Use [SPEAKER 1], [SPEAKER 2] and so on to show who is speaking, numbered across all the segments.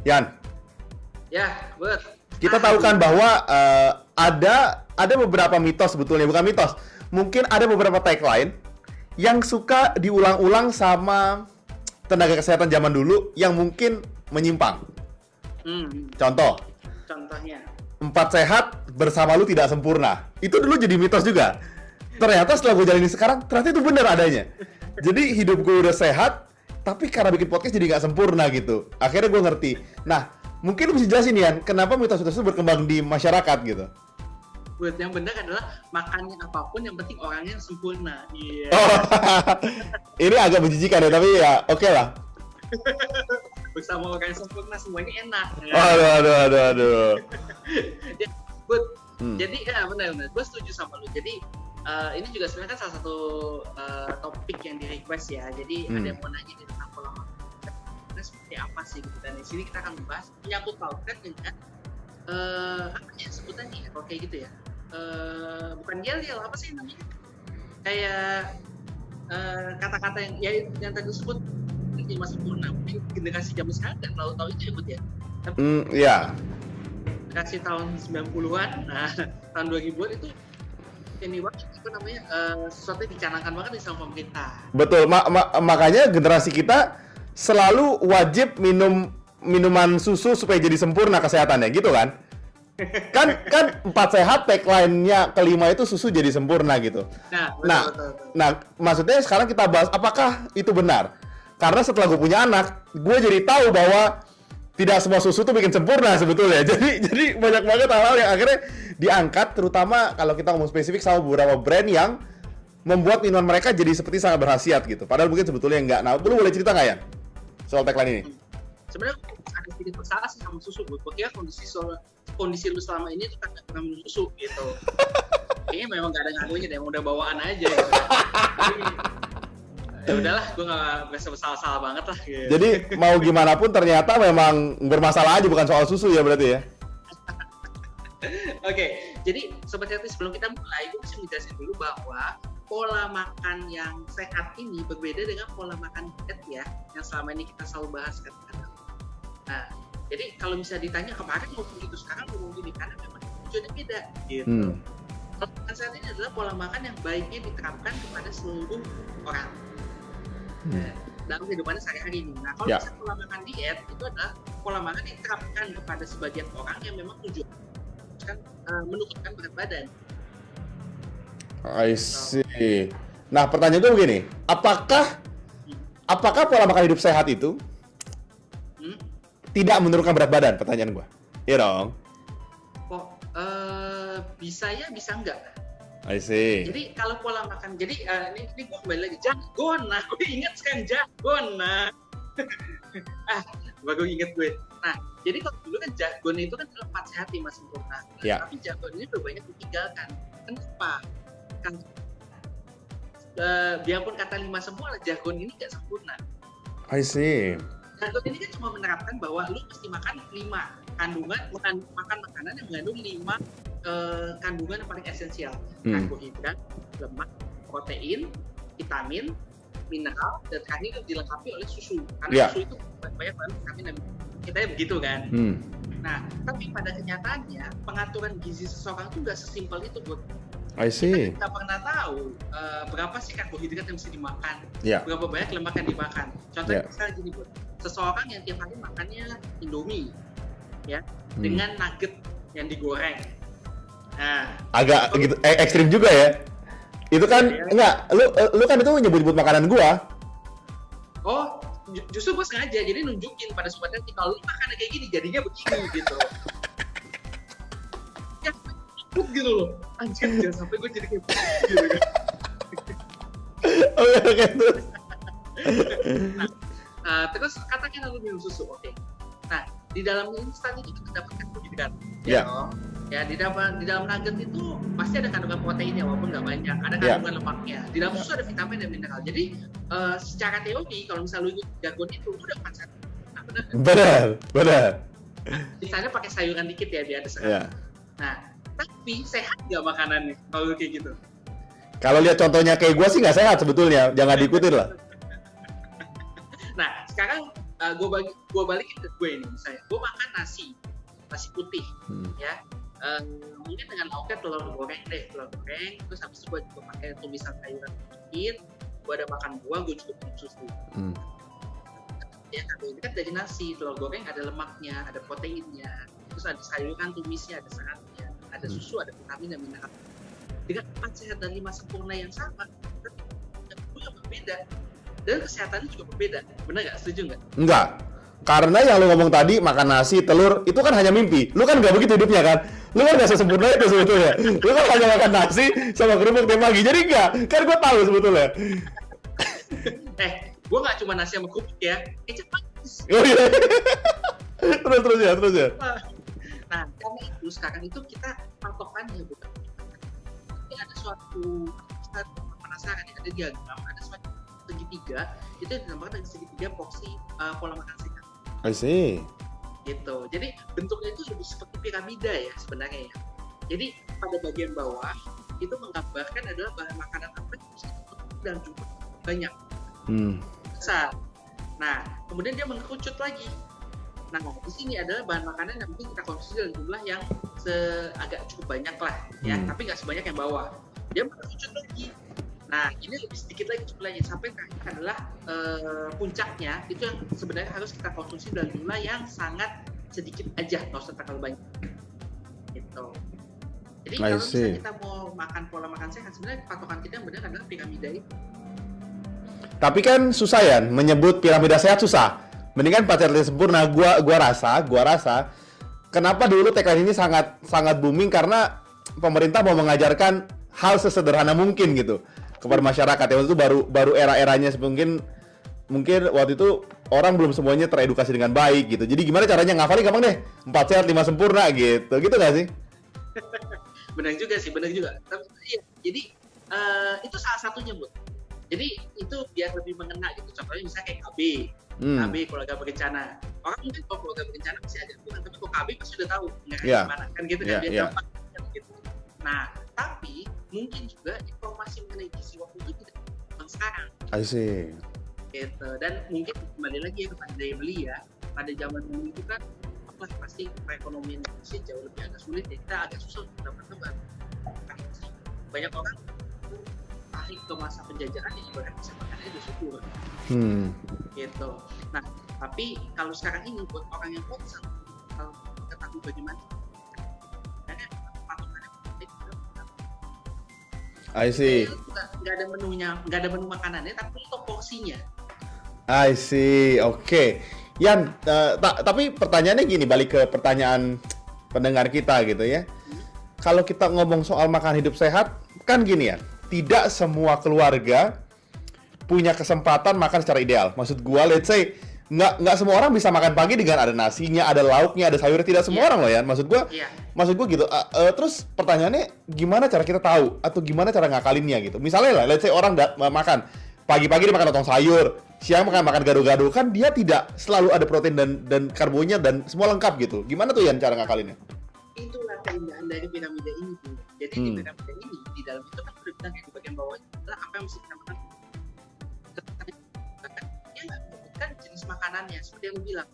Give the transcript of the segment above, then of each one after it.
[SPEAKER 1] Yan,
[SPEAKER 2] Ya, buat.
[SPEAKER 1] kita tahu kan bahwa ada beberapa mitos sebetulnya, bukan mitos. Mungkin ada beberapa tagline yang suka diulang-ulang sama tenaga kesehatan zaman dulu yang mungkin menyimpang. Contoh,
[SPEAKER 2] Contohnya.
[SPEAKER 1] 4 sehat bersama lu tidak sempurna. Itu dulu jadi mitos juga. Ternyata setelah gue jalanin sekarang, ternyata itu benar adanya. Jadi hidup gue udah sehat, tapi karena bikin podcast jadi nggak sempurna gitu. Akhirnya gue ngerti. Nah, mungkin lu bisa jelasin Yan, kenapa mitos-mitos itu berkembang di masyarakat gitu?
[SPEAKER 2] Buat yang benar adalah makannya apapun yang penting orangnya sempurna. Iya.
[SPEAKER 1] Oh, ini agak menjijikan ya, tapi ya oke lah.
[SPEAKER 2] Bersama orang yang sempurna semuanya enak.
[SPEAKER 1] Aduh.
[SPEAKER 2] Ya, Bud, jadi ya benar-benar gue setuju sama lu. Jadi ini juga sebenarnya kan salah satu topik yang di request ya. Jadi ada yang mau nanya tentang pola makan seperti apa sih gitu. Dan di sini kita akan membahas menyangkut pautkan dengan apa ya sebutannya ya, kalau kayak gitu ya. Bukan yel-yel, apa sih namanya? Kayak kata-kata yang tadi disebut masih sempurna. Mungkin generasi zaman sekarang nggak terlalu tahu itu ya, Bud ya. Tapi
[SPEAKER 1] ya.
[SPEAKER 2] kasih tahun 90-an, nah tahun 2000-an itu ini banget, apa namanya, sesuatu yang dicanangkan banget di sama pemerintah.
[SPEAKER 1] Betul, makanya generasi kita selalu wajib minum minuman susu supaya jadi sempurna kesehatannya, gitu kan? kan 4 sehat, tagline-nya kelima itu susu jadi sempurna gitu.
[SPEAKER 2] Betul.
[SPEAKER 1] Nah, maksudnya sekarang kita bahas apakah itu benar? Karena setelah gue punya anak, gue jadi tahu bahwa tidak semua susu tuh bikin sempurna sebetulnya. Jadi banyak banget hal-hal yang akhirnya diangkat, terutama kalau kita ngomong spesifik sama beberapa brand yang membuat minuman mereka jadi seperti sangat berkhasiat gitu. Padahal mungkin sebetulnya enggak. Nah, lu boleh cerita nggak ya soal tagline ini?
[SPEAKER 2] Sebenarnya ada sedikit masalah sih sama susu. Gue kira kondisi lu selama ini tuh kan nggak pernah minum susu gitu. Kayaknya memang nggak ada ngaruhnya deh, udah bawaan aja gitu. Ya udahlah, gue nggak bisa bersalah-salah banget lah. Gitu.
[SPEAKER 1] Jadi mau gimana pun ternyata memang bermasalah aja, bukan soal susu ya berarti ya?
[SPEAKER 2] Oke, jadi Sobat Healthy, sebelum kita mulai, gue bisa menjelaskan dulu bahwa pola makan yang sehat ini berbeda dengan pola makan diet ya, yang selama ini kita selalu bahas kan. Nah, jadi kalau misalnya ditanya kemarin ngomong gitu, sekarang ngomong gini, karena memang tujuannya beda gitu. Pola makan sehat ini adalah pola makan yang baiknya diterapkan kepada seluruh orang. Dalam kehidupannya sehari-hari ini. Nah, kalau misalnya pola makan diet itu adalah pola makan yang diterapkan kepada sebagian orang yang memang tujuan kan menurunkan berat badan.
[SPEAKER 1] I see. Nah, pertanyaan gue begini, apakah pola makan hidup sehat itu tidak menurunkan berat badan? Pertanyaan gue. Iya dong.
[SPEAKER 2] Kok bisa ya, bisa enggak?
[SPEAKER 1] I see.
[SPEAKER 2] Jadi kalau pola makan, jadi ini gue kembali lagi jargon. Nah, gue ingat sekarang jargon. Nah, baru ingat gue. Nah, jadi kalau dulu kan jargon itu kan 4 sehat 5 sempurna. Tapi jargon ini udah banyak ditinggalkan. Kenapa? Kan biarpun kata 5 sempurna, jargon ini nggak sempurna.
[SPEAKER 1] I see.
[SPEAKER 2] Jargon ini kan cuma menerapkan bahwa lu mesti makan 5 kandungan, makan makanan yang mengandung 5 kandungan yang paling esensial. Karbohidrat, lemak, protein, vitamin, mineral, dan terakhir dilengkapi oleh susu. Karena susu itu banyak banget vitamin dan kita begitu kan. Nah, tapi pada kenyataannya pengaturan gizi seseorang itu nggak sesimpel itu, Bud.
[SPEAKER 1] I see.
[SPEAKER 2] Kita nggak pernah tahu berapa sih karbohidrat yang mesti dimakan, berapa banyak lemak yang dimakan. Contohnya misalnya gini, Bud, seseorang yang tiap hari makannya Indomie, ya, dengan nugget yang digoreng. Nah,
[SPEAKER 1] agak gitu ekstrim juga ya. Itu kan enggak, lu kan itu nyebut-nyebut makanan gua.
[SPEAKER 2] Oh, justru gua sengaja jadi nunjukin pada sobat Healthy kalau lu makan kayak gini jadinya begini gitu. Ya, gitu loh. Anjir, jangan sampai gua jadi kayak begini gitu kan.
[SPEAKER 1] Oke, terus.
[SPEAKER 2] Nah, terus katakan lu minum susu, oke. Nah, di dalam instan itu kita dapatkan karbohidrat. Ya, di dalam nugget itu pasti ada kandungan proteinnya walaupun nggak banyak, ada kandungan lemaknya. Di dalam susu ada vitamin dan mineral. Jadi secara teori kalau misalnya lu ikut jargon itu lu udah makan. Nah,
[SPEAKER 1] benar.
[SPEAKER 2] Misalnya pakai sayuran dikit ya biar ada serat. Nah, tapi sehat nggak makanannya kalau kayak gitu?
[SPEAKER 1] Kalau lihat contohnya kayak gue sih nggak sehat sebetulnya, jangan diikutin lah.
[SPEAKER 2] Nah, sekarang gue balikin ke gue ini, misalnya gue makan nasi putih, ya. Mungkin dengan lauknya telur goreng, terus habis itu gue juga pakai tumisan sayuran sedikit, gue ada makan buah, gue juga minum susu. Ya karbohidrat kan dari nasi, telur goreng ada lemaknya, ada proteinnya, terus ada sayuran tumisnya, ada seratnya, ada susu, ada vitamin dan mineral. Dengan 4 sehat dan 5 sempurna yang sama, itu yang berbeda dan kesehatannya juga berbeda. Benar nggak? Setuju nggak?
[SPEAKER 1] Enggak. Karena yang lu ngomong tadi, makan nasi, telur, itu kan hanya mimpi. Lu kan nggak begitu hidupnya kan? Lu kan nggak sesempurna itu sebetulnya. Lu kan hanya makan nasi sama kerupuk tiap pagi. Jadi enggak. Kan gue tahu sebetulnya.
[SPEAKER 2] Gue nggak cuma nasi sama kerupuk ya. Kecap manis.
[SPEAKER 1] Oh iya. terus ya.
[SPEAKER 2] Nah, karena itu sekarang itu kita patokannya bukan. Tapi ada suatu, kita penasaran ya, ada diagram, ada suatu segitiga, itu yang dinamakan segitiga porsi pola makan sehat.
[SPEAKER 1] I see.
[SPEAKER 2] Gitu. Jadi bentuknya itu lebih seperti piramida ya sebenarnya ya. Jadi pada bagian bawah itu menggambarkan adalah bahan makanan apa dan jumlah banyak. Besar. Nah, kemudian dia mengkerucut lagi. Nah, di sini adalah bahan makanan yang mungkin kita konsumsi dalam jumlah yang agak cukup banyak lah ya, tapi nggak sebanyak yang bawah. Dia mengkerucut lagi. Nah, ini lebih sedikit lagi jumlahnya, sampai terakhir adalah puncaknya itu yang sebenarnya harus kita konsumsi dalam jumlah yang sangat sedikit aja, nggak usah terlalu banyak. Gitu. Jadi kalau misalnya kita mau makan pola makan sehat, sebenarnya patokan kita yang benar adalah piramida itu.
[SPEAKER 1] Tapi kan susah ya, menyebut piramida sehat susah. Mendingan 4 sehat sempurna. Gua rasa kenapa dulu tagline ini sangat booming, karena pemerintah mau mengajarkan hal sesederhana mungkin gitu kepada masyarakat. Ya, waktu itu baru era-eranya, mungkin waktu itu orang belum semuanya teredukasi dengan baik gitu. Jadi gimana caranya ngafalin, gampang deh, 4 sehat 5 sempurna gitu nggak sih?
[SPEAKER 2] Benar juga. Tapi iya, jadi itu salah satunya, Bu. Jadi itu biar lebih mengena gitu. Contohnya misalnya kayak KB keluarga berencana. Orang mungkin kalau keluarga berencana masih ada bukan, tapi kalau KB pasti sudah tahu gimana kan gitu kan dia gampang gitu. Nah, tapi mungkin juga informasi mengenai gizi waktu itu tidak sekarang.
[SPEAKER 1] I see.
[SPEAKER 2] Gitu. Dan mungkin kembali lagi ya kepada daya beli ya. Pada zaman dulu itu kan pasti perekonomian Indonesia jauh lebih agak sulit ya, kita agak susah untuk dapat banyak orang tarik ke masa penjajahan yang ibarat bisa makan itu syukur. Gitu. Nah, tapi kalau sekarang ini buat orang yang bosan ketahui bagaimana patokannya
[SPEAKER 1] I see.
[SPEAKER 2] Nggak ada menu makanannya, tapi itu porsinya.
[SPEAKER 1] I see. Oke. Yan, tapi pertanyaannya gini, balik ke pertanyaan pendengar kita gitu ya. Kalau kita ngomong soal makan hidup sehat, kan gini ya, tidak semua keluarga punya kesempatan makan secara ideal. Maksud gua, let's say, nggak semua orang bisa makan pagi dengan ada nasinya, ada lauknya, ada sayurnya. Tidak semua orang loh ya. Maksud gua gitu. Terus pertanyaannya, gimana cara kita tahu atau gimana cara ngakalinnya gitu? Misalnya lah, let's say orang makan pagi-pagi dia makan lontong sayur, siang makan gado-gado, kan dia tidak selalu ada protein dan karbonya dan semua lengkap gitu. Gimana tuh Yan cara ngakalinnya?
[SPEAKER 2] Itulah keindahan dari piramida ini tuh. Jadi di piramida ini, di dalam itu kan udah bilang di bagian bawah adalah apa yang mesti kita makan. Dia nggak menyebutkan jenis makanannya, seperti yang lu bilang.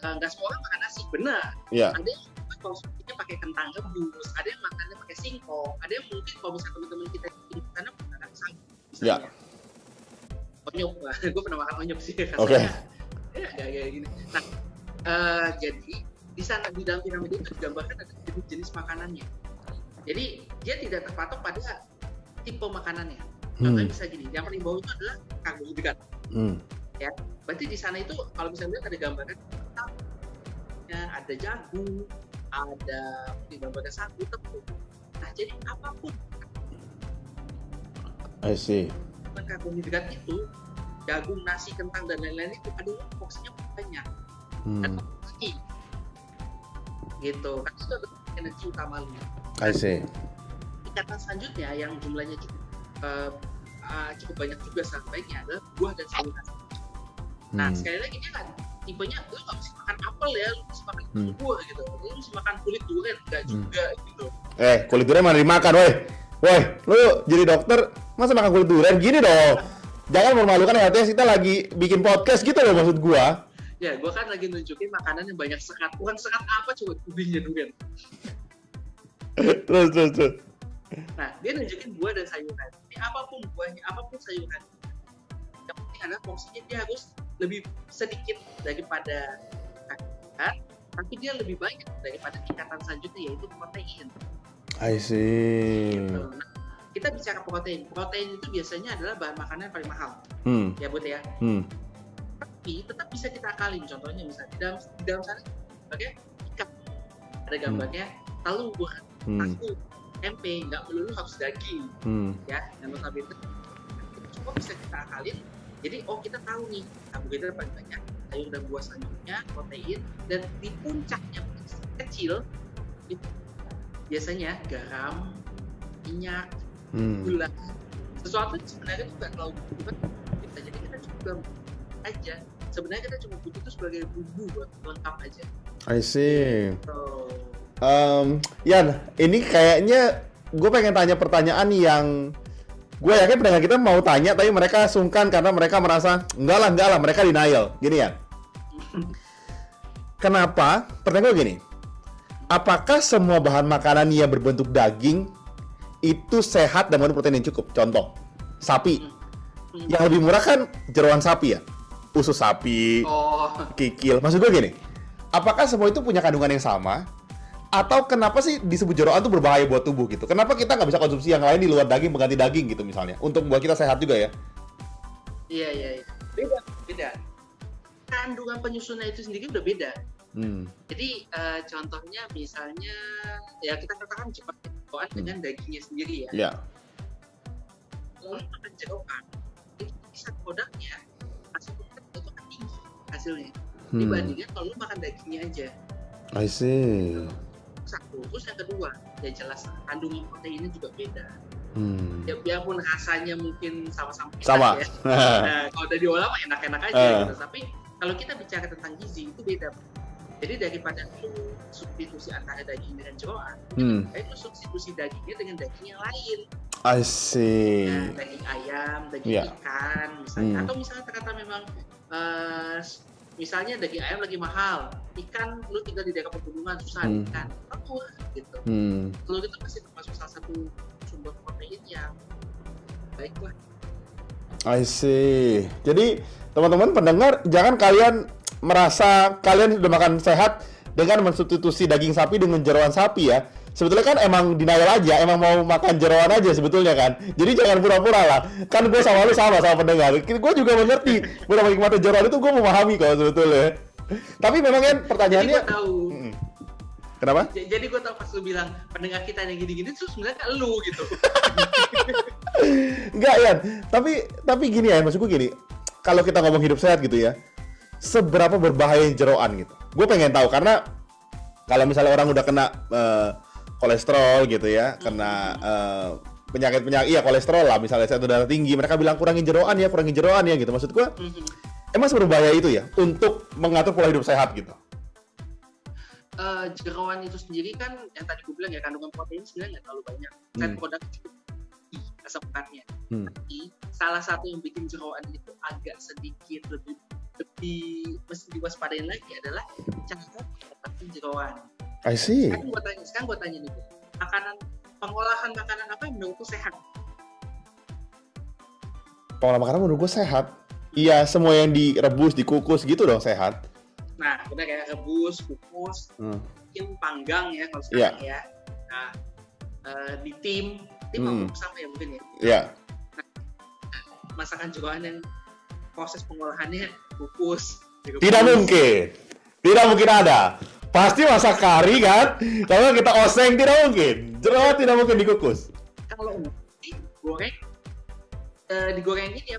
[SPEAKER 2] Nggak semua orang makan nasi, benar.
[SPEAKER 1] Yeah.
[SPEAKER 2] Ada yang konsumsinya pakai kentang rebus, ada yang makannya pakai singkong, ada yang mungkin kalau misalnya teman-teman kita di sana makan sagu misalnya. Yeah. Onyok, gue pernah makan onyok sih rasanya.
[SPEAKER 1] Okay.
[SPEAKER 2] Ya kayak gini. Nah, jadi di sana di dalam piramida itu digambarkan ada jenis makanannya. Jadi dia tidak terpatok pada tipe makanannya. Contohnya bisa gini, yang paling bawah itu adalah karbohidrat. Ya, berarti di sana itu kalau misalnya lihat ada gambaran ya, ada jagung, ada gambarkan sagu, tepung. Nah, jadi apapun.
[SPEAKER 1] I see.
[SPEAKER 2] Karbohidrat itu jagung, nasi, kentang dan lain-lain itu adalah porsinya banyak. Dan lagi gitu. Kan itu adalah energi utama lu.
[SPEAKER 1] I see.
[SPEAKER 2] Tingkatan selanjutnya yang jumlahnya cukup banyak juga sebaiknya adalah buah dan sayuran. Nah, sekali lagi dia kan tipenya lu nggak mesti makan apel ya, lu mesti makan buah gitu. Lu mesti makan kulit durian, enggak juga gitu.
[SPEAKER 1] Kulit durian mana dimakan, woi, lu jadi dokter masa makan kulit durian? Gini dong, jangan memalukan HTS, kita lagi bikin podcast gitu loh maksud gua.
[SPEAKER 2] Ya, gue kan lagi nunjukin makanan yang banyak serat. Bukan serat apa coba kubingnya durian.
[SPEAKER 1] Terus.
[SPEAKER 2] Nah, dia nunjukin buah dan sayuran. Ini apapun buahnya, apapun sayuran. Yang penting adalah porsinya dia harus lebih sedikit daripada karbohidrat, tapi dia lebih banyak daripada tingkatan selanjutnya yaitu protein.
[SPEAKER 1] I see.
[SPEAKER 2] Gitu. Nah, kita bicara protein. Protein itu biasanya adalah bahan makanan yang paling mahal. Ya, Bud ya. Tapi tetap bisa kita akalin. Contohnya misalnya di dalam sana sebagai ikan. Ada gambarnya telur, tahu, tempe, nggak melulu harus daging. Ya, dan notabene itu cukup bisa kita akalin. Jadi kita tahu nih karbohidrat paling banyak, sayur dan buah selanjutnya, protein, dan di puncaknya kecil itu biasanya garam, minyak, gula, sesuatu yang sebenarnya itu nggak terlalu butuh kita. Jadi kita cuma aja. Sebenarnya kita cuma butuh itu sebagai bumbu buat lengkap aja.
[SPEAKER 1] I see.
[SPEAKER 2] So,
[SPEAKER 1] Yan, ini kayaknya gue pengen tanya pertanyaan yang gue yakin pendengar kita mau tanya, tapi mereka sungkan karena mereka merasa enggak lah, mereka denial. Gini ya. Kenapa? Pertanyaan gue gini. Apakah semua bahan makanan yang berbentuk daging itu sehat dan mengandung protein yang cukup? Contoh, sapi. Yang lebih murah kan jeroan sapi ya? Usus sapi, kikil. Maksud gue gini, apakah semua itu punya kandungan yang sama? Atau kenapa sih disebut jeroan itu berbahaya buat tubuh gitu? Kenapa kita nggak bisa konsumsi yang lain di luar daging, mengganti daging gitu misalnya? Untuk membuat kita sehat juga ya?
[SPEAKER 2] Iya. Beda. Kandungan penyusunnya itu sendiri udah beda. Jadi contohnya misalnya ya kita katakan cepat jeroan dengan dagingnya sendiri ya.
[SPEAKER 1] Iya.
[SPEAKER 2] Lalu makan jeroan itu bisa produknya asam lemak itu kan tinggi hasilnya dibandingkan kalau makan dagingnya aja.
[SPEAKER 1] I see.
[SPEAKER 2] Satu, terus yang kedua ya jelas kandungan proteinnya juga beda. Ya biarpun rasanya mungkin sama-sama
[SPEAKER 1] ya.
[SPEAKER 2] Nah, kalau udah diolah mah enak-enak aja gitu. Tapi kalau kita bicara tentang gizi itu beda. Jadi daripada lu substitusi antara daging dengan jeroan, itu substitusi dagingnya dengan daging yang lain.
[SPEAKER 1] I see.
[SPEAKER 2] Nah, daging ayam, daging ikan misalnya. Atau misalnya ternyata memang misalnya daging ayam lagi mahal, ikan lu tinggal di daerah pegunungan susah ikan, telur gitu. Telur itu pasti termasuk salah satu sumber protein yang baik lah.
[SPEAKER 1] I see. Jadi teman-teman pendengar, jangan kalian merasa kalian sudah makan sehat dengan mensubstitusi daging sapi dengan jeroan sapi ya. Sebetulnya kan emang denial aja, emang mau makan jeroan aja sebetulnya kan. Jadi jangan pura-pura lah. Kan gue sama lu sama pendengar. Gue juga mengerti betapa nikmatnya jeroan itu, gue memahami kok sebetulnya. Tapi memang kan pertanyaannya.
[SPEAKER 2] Jadi gue tahu.
[SPEAKER 1] Kenapa?
[SPEAKER 2] Jadi gue tahu pas lu bilang pendengar kita yang gini-gini itu sebenarnya lu gitu.
[SPEAKER 1] Enggak ya. Tapi gini ya, maksud gue gini. Kalau kita ngomong hidup sehat gitu ya, seberapa berbahaya jeroan gitu? Gue pengen tahu karena kalau misalnya orang udah kena kolesterol gitu ya, kena penyakit-penyakit, iya kolesterol lah, misalnya saya darah tinggi, mereka bilang kurangin jeroan ya gitu. Maksud gue, emang seberbahaya itu ya untuk mengatur pola hidup sehat gitu?
[SPEAKER 2] Jeroan itu sendiri kan, yang tadi gue bilang ya, kandungan protein sebenarnya nggak terlalu banyak. Kan produk cukup tinggi asam-lemaknya. Tapi salah satu yang bikin jeroan itu agak sedikit lebih mesti diwaspadain lagi adalah cara mendapatkan jeroan.
[SPEAKER 1] I see.
[SPEAKER 2] Sekarang gue tanya nih, pengolahan makanan apa yang menurutku sehat?
[SPEAKER 1] Pengolahan makanan menurut gue sehat. Iya, semua yang direbus, dikukus gitu dong sehat.
[SPEAKER 2] Nah, udah kayak rebus, kukus, mungkin panggang ya kalau sekarang ya. Nah, di tim sama ya mungkin ya.
[SPEAKER 1] Iya.
[SPEAKER 2] Nah, masakan jeroan yang proses pengolahannya kukus.
[SPEAKER 1] Tidak mungkin ada. Pasti masak kari kan? Kalau kita oseng tidak mungkin. Jeroan tidak mungkin dikukus.
[SPEAKER 2] Kalau digoreng, digoreng ini ya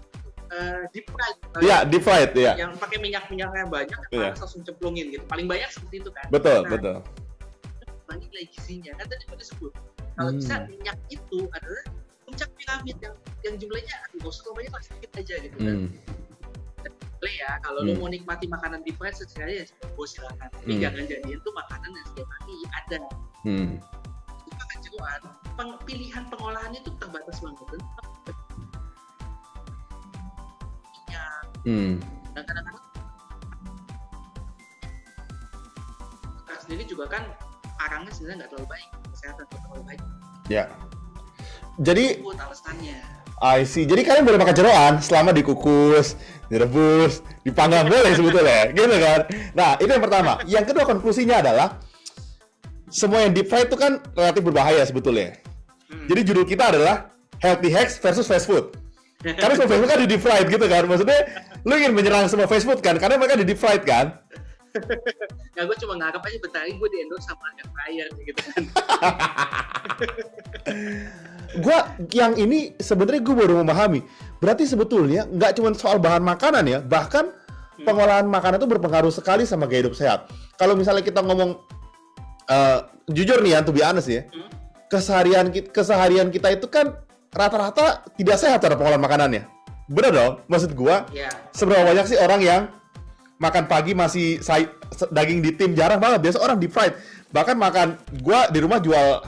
[SPEAKER 2] deep fried.
[SPEAKER 1] Iya, deep fried ya.
[SPEAKER 2] Yang pakai minyaknya banyak, langsung cemplungin gitu. Paling banyak seperti itu kan.
[SPEAKER 1] Betul.
[SPEAKER 2] Bagi gizinya kan tadi udah disebut. Kalau bisa minyak itu adalah puncak piramid yang jumlahnya nggak usah banyak lah, sedikit aja gitu kan. Ya, kalau lu mau nikmati makanan deep fried sekali ya silakan. Tapi jangan jadiin tuh makanan yang setiap hari ada. Itu makan jeroan, pilihan pengolahannya tuh terbatas banget. Dan kadang-kadang sendiri juga kan arangnya sebenarnya nggak terlalu baik, kesehatan nggak terlalu baik.
[SPEAKER 1] Ya. Jadi
[SPEAKER 2] Itu alasannya.
[SPEAKER 1] I see. Jadi kalian boleh makan jeroan selama dikukus, direbus, dipanggang boleh sebetulnya, gitu kan? Nah, itu yang pertama. Yang kedua konklusinya adalah semua yang deep fried itu kan relatif berbahaya sebetulnya. Jadi judul kita adalah Healthy Hacks versus Fast Food. Karena semua fast food kan di deep fried gitu kan. Maksudnya lu ingin menyerang semua fast food kan? Karena mereka di deep fried kan?
[SPEAKER 2] Ya gue cuma nganggap aja bentar lagi gue di endorse sama air fryer gitu kan.
[SPEAKER 1] Gua yang ini sebenarnya gue baru memahami. Berarti sebetulnya nggak cuma soal bahan makanan ya, bahkan pengolahan makanan itu berpengaruh sekali sama gaya hidup sehat. Kalau misalnya kita ngomong jujur nih ya, to be honest ya, keseharian kita itu kan rata-rata tidak sehat cara pengolahan makanannya. Bener dong? Maksud gua, seberapa banyak sih orang yang makan pagi masih daging di tim, jarang banget. Biasa orang deep fried. Bahkan makan, gua di rumah jual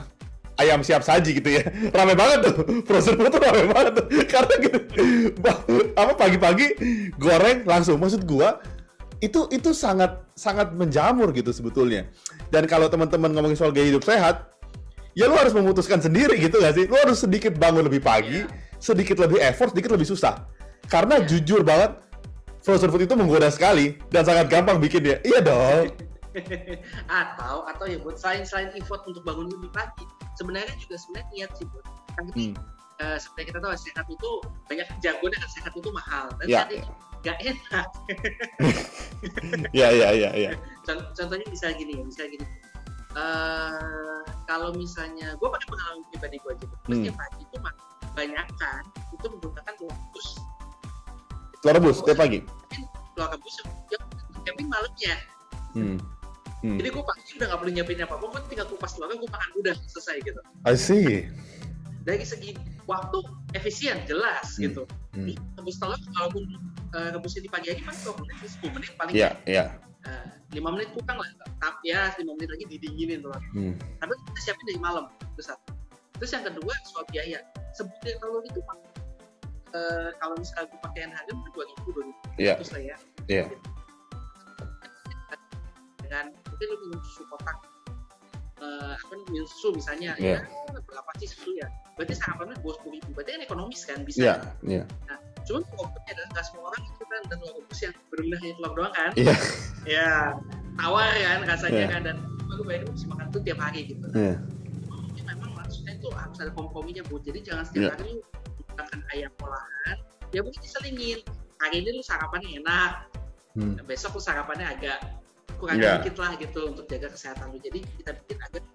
[SPEAKER 1] ayam siap saji gitu ya, rame banget tuh, frozen food tuh rame banget tuh, karena gitu, pagi-pagi goreng langsung. Maksud gua itu sangat menjamur gitu sebetulnya. Dan kalau teman-teman ngomongin soal gaya hidup sehat, ya lu harus memutuskan sendiri gitu gak sih? Lu harus sedikit bangun lebih pagi, sedikit lebih effort, sedikit lebih susah. Karena jujur banget, frozen food itu menggoda sekali dan sangat gampang bikinnya. Iya dong.
[SPEAKER 2] atau ya buat selain effort untuk bangun lebih pagi, sebenarnya niat sih buat. Tapi seperti kita tahu sehat itu banyak jargon kan, sehat itu mahal dan nggak enak.
[SPEAKER 1] Iya.
[SPEAKER 2] Contohnya misalnya gini. Kalau misalnya gue pakai pengalaman pribadi gue aja, setiap pagi itu kebanyakan itu menggunakan telur rebus.
[SPEAKER 1] Telur rebus setiap pagi.
[SPEAKER 2] Telur rebus yang malamnya. Jadi gue pagi udah nggak perlu nyiapin apa-apa, gue tinggal kupas telurnya, gue makan udah selesai gitu.
[SPEAKER 1] I see.
[SPEAKER 2] Dari segi waktu efisien jelas gitu. Rebus telur kalau rebusnya di pagi hari kan 20 menit, 10 menit paling.
[SPEAKER 1] Iya.
[SPEAKER 2] 5 menit kurang lah, tapi ya 5 menit lagi didinginin telur. Tapi kita siapin dari malam, itu satu. Terus yang kedua soal biaya. Sebutir telur itu kalau misalnya gue pakai harga 2.000 lah ya.
[SPEAKER 1] Iya.
[SPEAKER 2] Dengan mungkin lu minum susu kotak, minum susu misalnya, ya berapa sih susu ya? Berarti sarapannya 20.000, berarti kan ekonomis kan bisa.
[SPEAKER 1] Iya.
[SPEAKER 2] Nah, cuman problemnya adalah nggak semua orang itu kan dan telur rebus yang benar-benar hanya telur doang kan?
[SPEAKER 1] Iya.
[SPEAKER 2] Ya, tawar kan rasanya kan, dan lu bayangin mesti makan itu tiap hari gitu. Mungkin memang maksudnya itu harus ada komprominya Bu. Jadi jangan setiap hari lu makan ayam olahan, ya mungkin diselingin. Hari ini lu sarapannya enak, besok lu sarapannya agak kurang dikit lah gitu untuk jaga kesehatan lu. Jadi kita bikin agak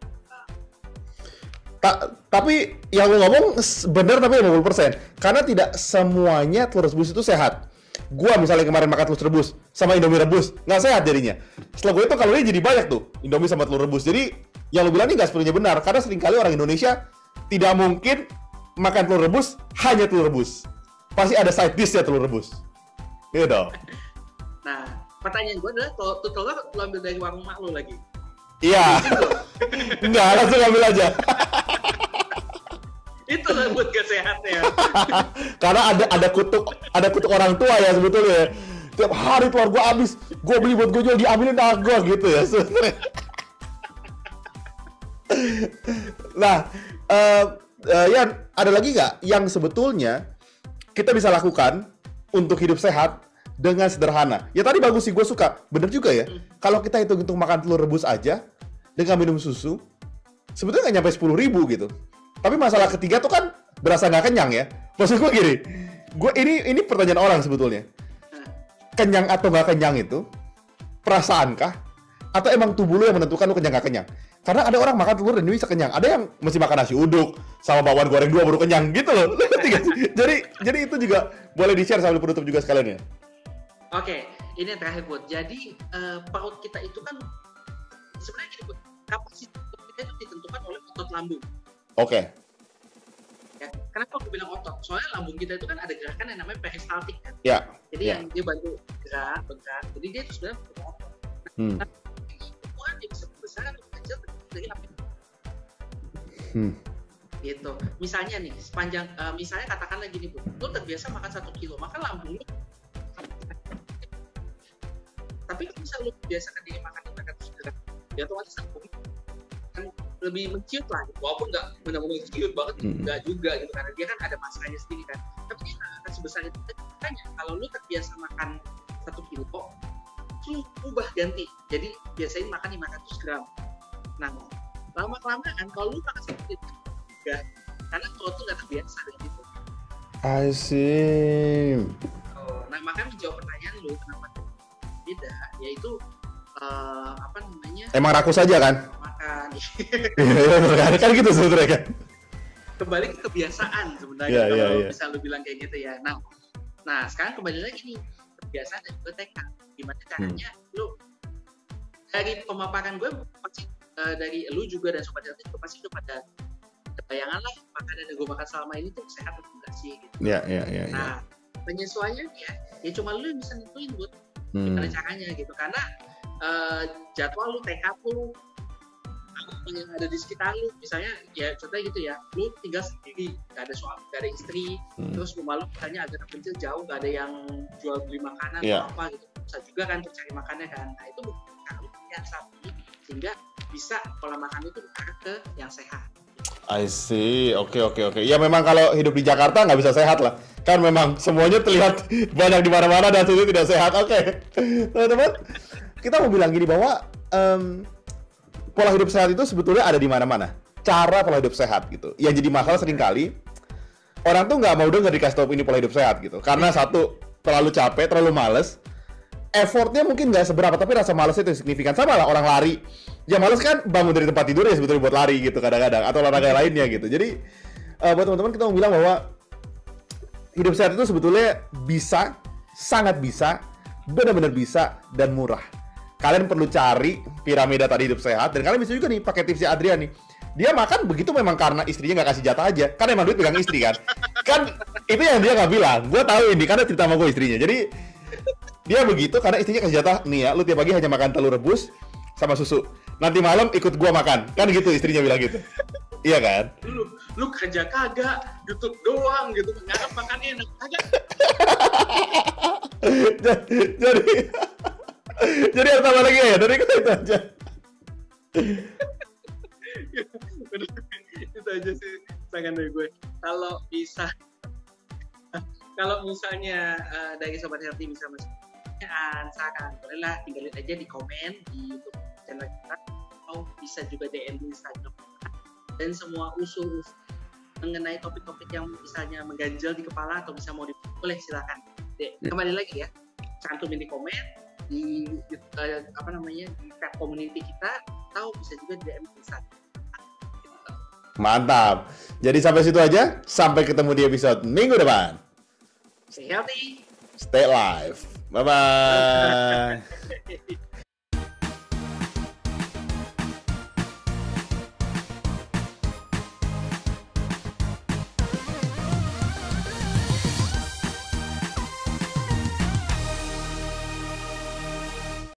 [SPEAKER 1] tapi yang lu ngomong benar tapi 50%. Karena tidak semuanya telur rebus itu sehat. Gua misalnya kemarin makan telur rebus sama Indomie rebus, nggak sehat jadinya. Setelah gue itu kalorinya jadi banyak tuh, Indomie sama telur rebus. Jadi yang lu bilang ini nggak sepenuhnya benar. Karena seringkali orang Indonesia tidak mungkin makan telur rebus hanya telur rebus. Pasti ada side dish ya telur rebus. Iya dong.
[SPEAKER 2] Nah, pertanyaan gue adalah telur lu ambil dari warung mak lu lagi?
[SPEAKER 1] Iya. Enggak, langsung ambil aja.
[SPEAKER 2] Itu lah buat gak sehat ya.
[SPEAKER 1] Karena ada kutuk orang tua ya sebetulnya. Tiap hari telur gue habis, gue beli buat gue jual, diambilin sama gue gitu ya. Nah, Yan, ada lagi nggak yang sebetulnya kita bisa lakukan untuk hidup sehat dengan sederhana? Ya tadi bagus sih, gue suka. Bener juga ya. Kalau kita hitung-hitung makan telur rebus aja dengan minum susu, sebetulnya nggak nyampe 10.000 gitu. Tapi masalah ketiga tuh kan berasa nggak kenyang ya. Maksud gue gini, ini pertanyaan orang sebetulnya. Kenyang atau nggak kenyang itu perasaankah? Atau emang tubuh lu yang menentukan lu kenyang nggak kenyang? Karena ada orang makan telur dan dia bisa kenyang. Ada yang mesti makan nasi uduk sama bakwan goreng 2 baru kenyang gitu loh. Jadi itu juga boleh di-share sambil penutup juga sekalian ya.
[SPEAKER 2] Oke, ini yang terakhir buat. Jadi perut kita itu kan sebenarnya gini buat, kapasitas kita itu ditentukan oleh otot lambung.
[SPEAKER 1] Oke.
[SPEAKER 2] Ya, kenapa aku bilang otot? Soalnya lambung kita itu kan ada gerakan yang namanya peristaltik kan.
[SPEAKER 1] Ya.
[SPEAKER 2] Jadi yang dia bantu gerak. Jadi dia itu sebenarnya butuh otot. Nah, ukuran dia bisa besar atau kecil dari lambung. Gitu. Misalnya nih, sepanjang misalnya katakanlah gini Bu, lu terbiasa makan 1 kilo, maka lambung lu tapi kalau misalnya lu biasakan diri makan 300 gram, ya otomatis kan lebih menciut lah, walaupun nggak benar-benar ciut banget, nggak juga gitu, karena dia kan ada masanya sendiri kan, tapi dia nggak akan sebesar itu. Makanya kalau lu terbiasa makan 1 kilo, lu ubah ganti, jadi biasanya makan 500 gram. Nah, lama-kelamaan kalau lu makan 1 kilo, enggak, karena perut tuh nggak terbiasa dengan itu.
[SPEAKER 1] I see.
[SPEAKER 2] Nah, makanya menjawab pertanyaan lu kenapa beda, yaitu apa namanya?
[SPEAKER 1] Emang rakus aja kan?
[SPEAKER 2] Makan.
[SPEAKER 1] Kan gitu sebetulnya kan.
[SPEAKER 2] Kembali ke kebiasaan sebenarnya, kalau bisa lu bilang kayak gitu ya. Nah, sekarang kembali lagi nih, kebiasaan dan juga tekad. Gimana caranya lu dari pemaparan gue pasti dari lu juga dan sobat Healthy juga pasti udah pada bayangan lah makanan yang gue makan selama ini tuh sehat atau enggak sih gitu.
[SPEAKER 1] Iya.
[SPEAKER 2] Nah, penyesuaiannya ya cuma lu yang bisa nentuin buat gimana caranya gitu, karena jadwal lu, tekad lu, apa yang ada di sekitar lu, misalnya ya contohnya gitu ya, lu tinggal sendiri, gak ada suami, gak ada istri, terus rumah lu misalnya agak terpencil jauh, gak ada yang jual beli makanan atau apa gitu, bisa juga kan untuk cari makannya kan. Nah, itu bukan lu yang sapi, sehingga bisa pola makan itu mengarah ke yang sehat.
[SPEAKER 1] I see, oke. Ya memang kalau hidup di Jakarta nggak bisa sehat lah. Kan memang semuanya terlihat banyak di mana-mana dan itu tidak sehat. Oke. Teman-teman, kita mau bilang gini bahwa pola hidup sehat itu sebetulnya ada di mana-mana. Cara pola hidup sehat gitu. Yang jadi masalah seringkali orang tuh nggak mau denger dikasih tahu ini pola hidup sehat gitu. Karena satu, terlalu capek, terlalu males. Effortnya mungkin nggak seberapa, tapi rasa malesnya itu signifikan. Sama lah orang lari. Ya males kan bangun dari tempat tidur ya sebetulnya buat lari gitu kadang-kadang. Atau olahraga lainnya gitu. Jadi buat teman-teman kita mau bilang bahwa hidup sehat itu sebetulnya bisa, sangat bisa, benar-benar bisa, dan murah. Kalian perlu cari piramida tadi hidup sehat. Dan kalian bisa juga nih pakai tipsnya Adrian nih. Dia makan begitu memang karena istrinya nggak kasih jatah aja. Kan emang duit pegang istri kan. Kan itu yang dia nggak bilang. Gue tahu ini karena cerita sama gue istrinya. Jadi dia begitu karena istrinya kasih jatah, nih ya, lu tiap pagi hanya makan telur rebus sama susu. Nanti malam ikut gua makan. Kan gitu istrinya bilang gitu. Iya kan?
[SPEAKER 2] Lu kerja kagak, YouTube doang gitu, ngarep makan enak kagak.
[SPEAKER 1] jadi harus tambah lagi ya, dari kita itu aja.
[SPEAKER 2] Itu aja sih saran dari gue. Kalau misalnya dari Sobat Healthy bisa masuk saran, bolehlah tinggalin aja di komen di YouTube channel kita, atau bisa juga DM di Instagram. Dan semua usul mengenai topik-topik yang misalnya mengganjal di kepala atau bisa mau boleh silakan. Kembali lagi ya, cantumin di komen di chat community kita, atau bisa juga di DM di Instagram.
[SPEAKER 1] Mantap. Jadi sampai situ aja. Sampai ketemu di episode minggu depan.
[SPEAKER 2] Stay healthy.
[SPEAKER 1] Stay alive. Bye-bye.